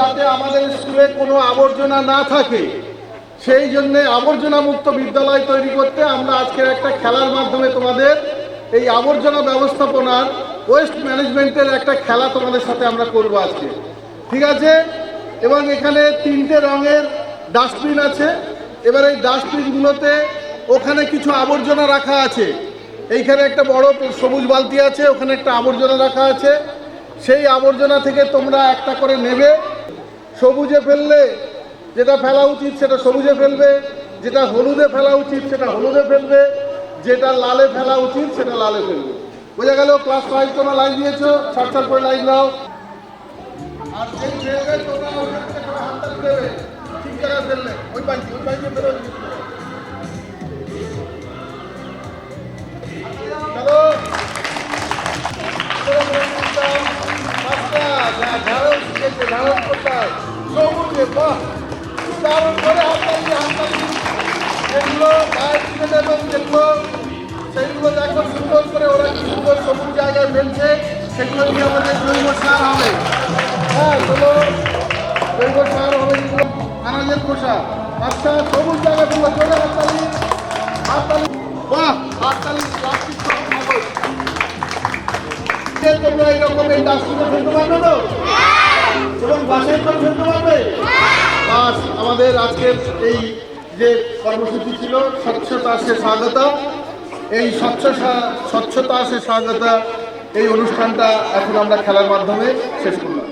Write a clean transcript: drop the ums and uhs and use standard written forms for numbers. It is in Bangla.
যাতে আমাদের স্কুলে কোনো আবর্জনা না থাকে, সেই জন্যে আবর্জনা মুক্ত বিদ্যালয় তৈরি করতে আমরা আজকের একটা খেলার মাধ্যমে তোমাদের এই আবর্জনা ব্যবস্থাপনার ওয়েস্ট ম্যানেজমেন্টের একটা খেলা তোমাদের সাথে আমরা করব আজকে, ঠিক আছে? এবং এখানে 3টে রঙের ডাস্টবিন আছে। এবার এই ডাস্টবিনগুলোতে ওখানে কিছু আবর্জনা রাখা আছে, এইখানে একটা বড় সবুজ বালতি আছে, ওখানে একটা আবর্জনা রাখা আছে। সেই আবর্জনা থেকে তোমরা একটা করে নেবে, সবুজে ফেললে যেটা ফেলা উচিত সেটা সবুজে ফেলবে, যেটা হলুদে ফেলা উচিত সেটা হলুদে ফেলবে, যেটা লালে ফেলা উচিত সেটা লালে ফেলবে। বোঝা গেল? ক্লাস 5 তোমরা লাইন দিয়েছো, ছাড় করে লাইন দাও। আর সেই জায়গায় তোমরা হাতটা দেবে, ঠিক জায়গায় ফেললে ওই পাইছে ফেলে সেগুলো দেখো সুন্দর করে ওরা কি সুন্দর সবুজ জায়গায় ফেলছে, সেগুলো দিয়ে আমাদের জৈব সার হবে। হ্যাঁ, চলো, জৈব সার হবে, যেগুলো আনাজের খোসা। আচ্ছা, সবুজ জায়গায় ফেলবো, চলে হাততালি, বাহ, হাততালি। প্লাস্টিক তোমরা এইরকম এই ডাস্টবিনে ফেলতে পারবে তো, এবং বাসায় তো ফেলতে পারবে। বাস, আমাদের আজকের এই যে কর্মসূচি ছিল স্বচ্ছতা সে স্বাগত, এই স্বচ্ছতা সে স্বাগত এই অনুষ্ঠানটা এখন আমরা খেলার মাধ্যমে শেষ করলাম।